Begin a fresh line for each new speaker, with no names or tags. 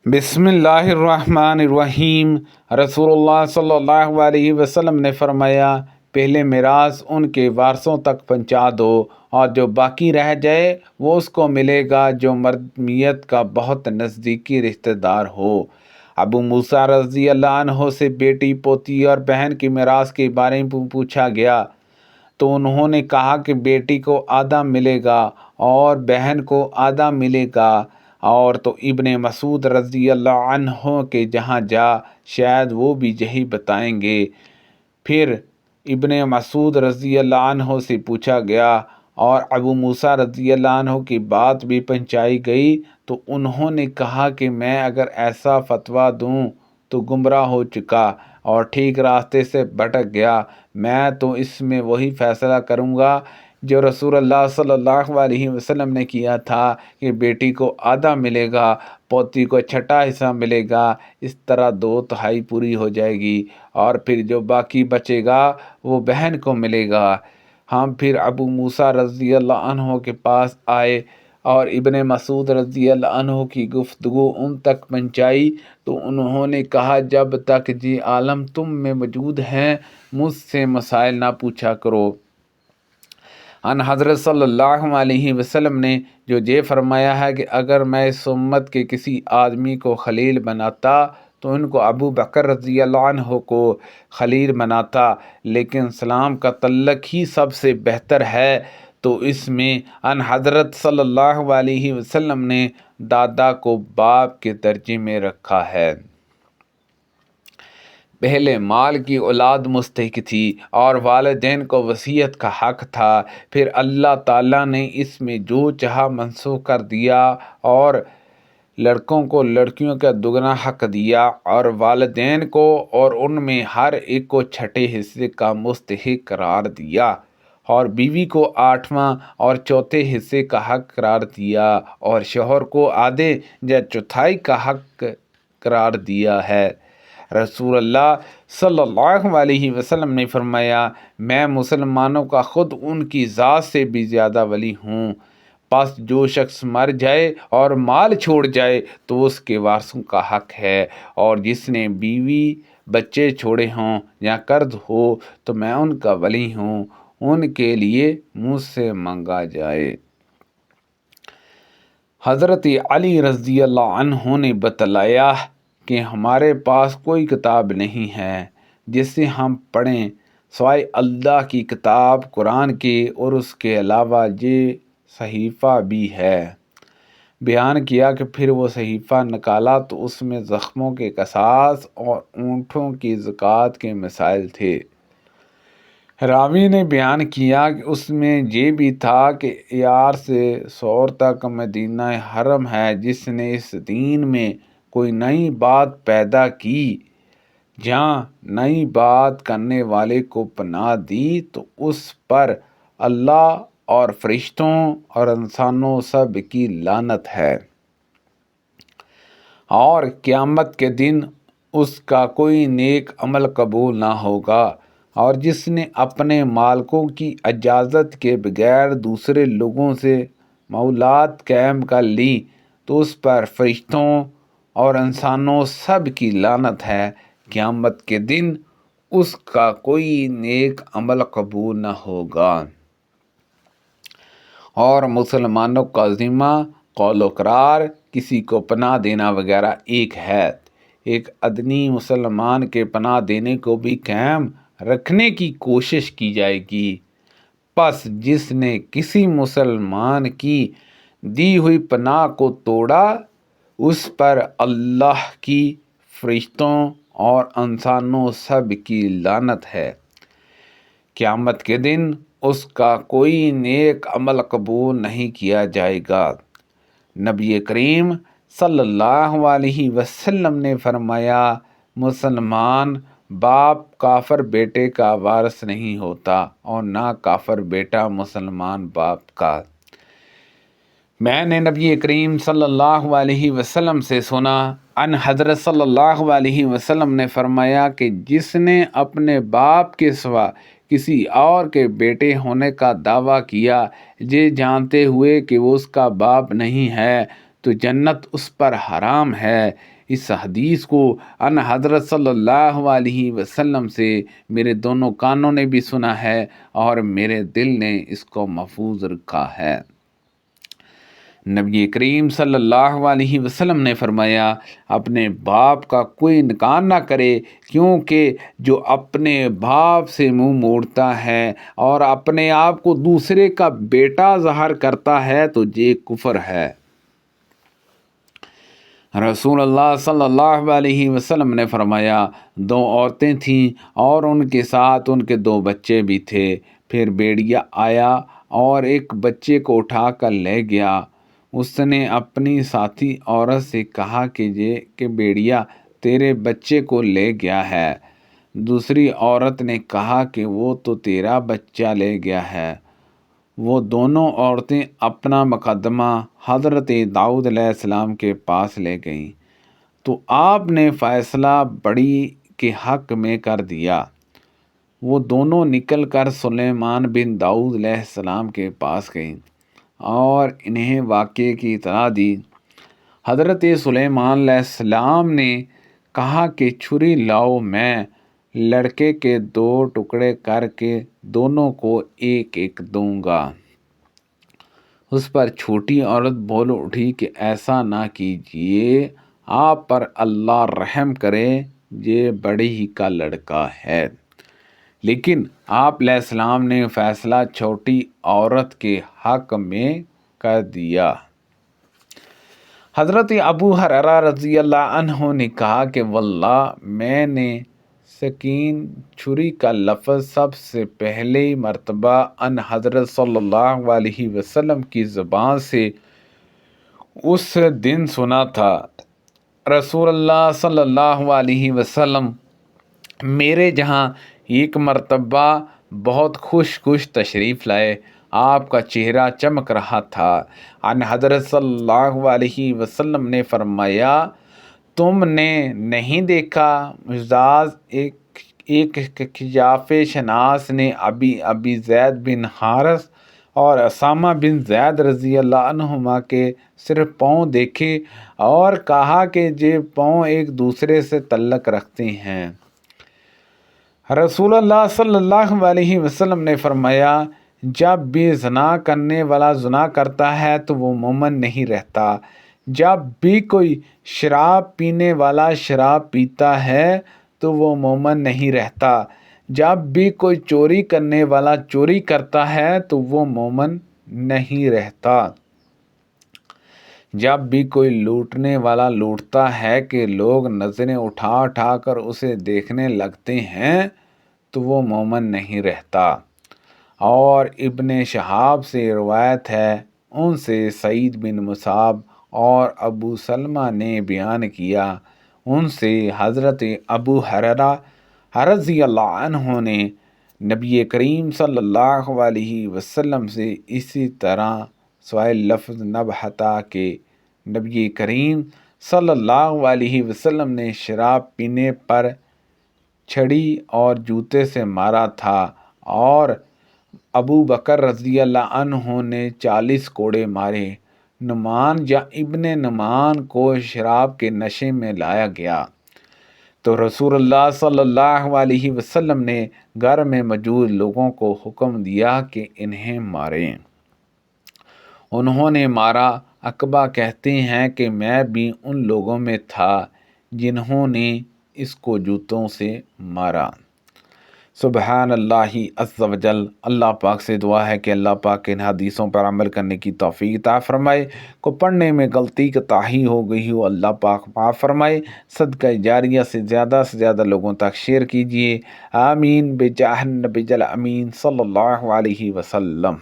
بسم اللہ الرحمن الرحیم۔ رسول اللہ صلی اللہ علیہ وسلم نے فرمایا، پہلے میراث ان کے وارثوں تک پہنچا دو، اور جو باقی رہ جائے وہ اس کو ملے گا جو مرمیت کا بہت نزدیکی رشتہ دار ہو۔ ابو موسیٰ رضی اللہ عنہ سے بیٹی، پوتی اور بہن کی میراث کے بارے میں پوچھا گیا تو انہوں نے کہا کہ بیٹی کو آدھا ملے گا اور بہن کو آدھا ملے گا، اور تو ابن مسعود رضی اللہ عنہ کے جہاں جا، شاید وہ بھی یہی بتائیں گے۔ پھر ابن مسعود رضی اللہ عنہ سے پوچھا گیا اور ابو موسیٰ رضی اللہ عنہ کی بات بھی پہنچائی گئی تو انہوں نے کہا کہ میں اگر ایسا فتویٰ دوں تو گمراہ ہو چکا اور ٹھیک راستے سے بھٹک گیا۔ میں تو اس میں وہی فیصلہ کروں گا جو رسول اللہ صلی اللہ علیہ وسلم نے کیا تھا کہ بیٹی کو آدھا ملے گا، پوتی کو چھٹا حصہ ملے گا، اس طرح 2/3 پوری ہو جائے گی، اور پھر جو باقی بچے گا وہ بہن کو ملے گا۔ ہم پھر ابو موسیٰ رضی اللہ عنہ کے پاس آئے اور ابن مسعود رضی اللہ عنہ کی گفتگو ان تک پہنچائی تو انہوں نے کہا، جب تک جی عالم تم میں موجود ہیں مجھ سے مسائل نہ پوچھا کرو۔ ان حضرت صلی اللہ علیہ وسلم نے جو یہ فرمایا ہے کہ اگر میں اس امت کے کسی آدمی کو خلیل بناتا تو ان کو ابو بکر رضی اللہ عنہ کو خلیل بناتا، لیکن اسلام کا تعلق ہی سب سے بہتر ہے، تو اس میں ان حضرت صلی اللہ علیہ وسلم نے دادا کو باپ کے درجے میں رکھا ہے۔ پہلے مال کی اولاد مستحق تھی اور والدین کو وصیت کا حق تھا، پھر اللہ تعالیٰ نے اس میں جو چاہا منسوخ کر دیا اور لڑکوں کو لڑکیوں کا دگنا حق دیا، اور والدین کو اور ان میں ہر ایک کو چھٹے حصے کا مستحق قرار دیا، اور بیوی کو 8واں اور چوتھے حصے کا حق قرار دیا، اور شوہر کو آدھے یا چوتھائی کا حق قرار دیا ہے۔ رسول اللہ صلی اللہ علیہ وسلم نے فرمایا، میں مسلمانوں کا خود ان کی ذات سے بھی زیادہ ولی ہوں، پس جو شخص مر جائے اور مال چھوڑ جائے تو اس کے وارثوں کا حق ہے، اور جس نے بیوی بچے چھوڑے ہوں یا قرض ہو تو میں ان کا ولی ہوں، ان کے لیے مجھ سے مانگا جائے۔ حضرت علی رضی اللہ عنہ نے بتلایا کہ ہمارے پاس کوئی کتاب نہیں ہے جسے ہم پڑھیں سوائے اللہ کی کتاب قرآن کے، اور اس کے علاوہ یہ صحیفہ بھی ہے۔ بیان کیا کہ پھر وہ صحیفہ نکالا تو اس میں زخموں کے قصاص اور اونٹوں کی زکوٰۃ کے مسائل تھے۔ راوی نے بیان کیا کہ اس میں یہ بھی تھا کہ یار سے سور تک مدینہ حرم ہے، جس نے اس دین میں کوئی نئی بات پیدا کی جہاں نئی بات کرنے والے کو پناہ دی تو اس پر اللہ اور فرشتوں اور انسانوں سب کی لعنت ہے، اور قیامت کے دن اس کا کوئی نیک عمل قبول نہ ہوگا، اور جس نے اپنے مالکوں کی اجازت کے بغیر دوسرے لوگوں سے معاملات قائم کر لی تو اس پر فرشتوں اور انسانوں سب کی لعنت ہے، قیامت کے دن اس کا کوئی نیک عمل قبول نہ ہوگا۔ اور مسلمانوں کا ذمہ قول و قرار، کسی کو پناہ دینا وغیرہ ایک ہے، ایک ادنی مسلمان کے پناہ دینے کو بھی قائم رکھنے کی کوشش کی جائے گی۔ پس جس نے کسی مسلمان کی دی ہوئی پناہ کو توڑا اس پر اللہ کی، فرشتوں اور انسانوں سب کی لعنت ہے، قیامت کے دن اس کا کوئی نیک عمل قبول نہیں کیا جائے گا۔ نبی کریم صلی اللہ علیہ وسلم نے فرمایا، مسلمان باپ کافر بیٹے کا وارث نہیں ہوتا اور نہ کافر بیٹا مسلمان باپ کا۔ میں نے نبی کریم صلی اللہ علیہ وسلم سے سنا، ان حضرت صلی اللہ علیہ وسلم نے فرمایا کہ جس نے اپنے باپ کے سوا کسی اور کے بیٹے ہونے کا دعویٰ کیا، یہ جانتے ہوئے کہ وہ اس کا باپ نہیں ہے، تو جنت اس پر حرام ہے۔ اس حدیث کو ان حضرت صلی اللہ علیہ وسلم سے میرے دونوں کانوں نے بھی سنا ہے اور میرے دل نے اس کو محفوظ رکھا ہے۔ نبی کریم صلی اللہ علیہ وسلم نے فرمایا، اپنے باپ کا کوئی انکار نہ کرے، کیونکہ جو اپنے باپ سے منہ موڑتا ہے اور اپنے آپ کو دوسرے کا بیٹا ظاہر کرتا ہے تو یہ کفر ہے۔ رسول اللہ صلی اللہ علیہ وسلم نے فرمایا، 2 عورتیں تھیں اور ان کے ساتھ ان کے 2 بچے بھی تھے۔ پھر بھیڑیا آیا اور ایک بچے کو اٹھا کر لے گیا۔ اس نے اپنی ساتھی عورت سے کہا کہ بھیڑیا تیرے بچے کو لے گیا ہے۔ دوسری عورت نے کہا کہ وہ تو تیرا بچہ لے گیا ہے۔ وہ دونوں عورتیں اپنا مقدمہ حضرت داؤد علیہ السلام کے پاس لے گئیں تو آپ نے فیصلہ بڑی کے حق میں کر دیا۔ وہ دونوں نکل کر سلیمان بن داؤد علیہ السلام کے پاس گئیں اور انہیں واقعے کی اطلاع دی۔ حضرت سلیمان علیہ السلام نے کہا کہ چھری لاؤ، میں لڑکے کے 2 ٹکڑے کر کے دونوں کو ایک ایک دوں گا۔ اس پر چھوٹی عورت بول اٹھی کہ ایسا نہ کیجیے، آپ پر اللہ رحم کرے، یہ بڑی ہی کا لڑکا ہے۔ لیکن آپ علیہ السلام نے فیصلہ چھوٹی عورت کے حق میں کر دیا۔ حضرت ابو ہریرہ رضی اللہ عنہ نے کہا کہ واللہ میں نے سکین چھری کا لفظ سب سے پہلی مرتبہ ان حضرت صلی اللہ علیہ وسلم کی زبان سے اس دن سنا تھا۔ رسول اللہ صلی اللہ علیہ وسلم میرے جہاں ایک مرتبہ بہت خوش تشریف لائے۔ آپ کا چہرہ چمک رہا تھا۔ ان حضرت صلی اللہ علیہ وسلم نے فرمایا، تم نے نہیں دیکھا مجاز ایک خجاف شناس نے ابی زید بن حارث اور اسامہ بن زید رضی اللہ عنہما کے صرف پاؤں دیکھے اور کہا کہ یہ پاؤں ایک دوسرے سے تعلق رکھتے ہیں۔ رسول اللہ صلی اللہ علیہ وسلم نے فرمایا، جب بھی زنا کرنے والا زنا کرتا ہے تو وہ مومن نہیں رہتا۔ جب بھی کوئی شراب پینے والا شراب پیتا ہے تو وہ مومن نہیں رہتا۔ جب بھی کوئی چوری کرنے والا چوری کرتا ہے تو وہ مومن نہیں رہتا۔ جب بھی کوئی لوٹنے والا لوٹتا ہے کہ لوگ نظریں اٹھا کر اسے دیکھنے لگتے ہیں تو وہ مومن نہیں رہتا۔ اور ابن شہاب سے روایت ہے، ان سے سعید بن مصعب اور ابو سلمہ نے بیان کیا، ان سے حضرت ابو ہریرہ رضی اللہ عنہ نے نبی کریم صلی اللہ علیہ وسلم سے اسی طرح سوائے لفظ نبہتا کہ نبی کریم صلی اللہ علیہ وسلم نے شراب پینے پر چھڑی اور جوتے سے مارا تھا، اور ابو بکر رضی اللہ عنہ نے 40 کوڑے مارے۔ نعمان یا ابن نعمان کو شراب کے نشے میں لایا گیا تو رسول اللہ صلی اللہ علیہ وسلم نے گھر میں موجود لوگوں کو حکم دیا کہ انہیں ماریں۔ انہوں نے مارا۔ عقبہ کہتے ہیں کہ میں بھی ان لوگوں میں تھا جنہوں نے اس کو جوتوں سے مارا۔ سبحان اللہ عز و جل۔ اللہ پاک سے دعا ہے کہ اللہ پاک ان حدیثوں پر عمل کرنے کی توفیق عطا فرمائے۔ کو پڑھنے میں غلطی کوتاہی ہو گئی ہو اللہ پاک معاف فرمائے۔ صدقہ جاریہ سے زیادہ لوگوں تک شیئر کیجیے۔ آمین بجاہ النبی الامین صلی اللہ علیہ وسلم۔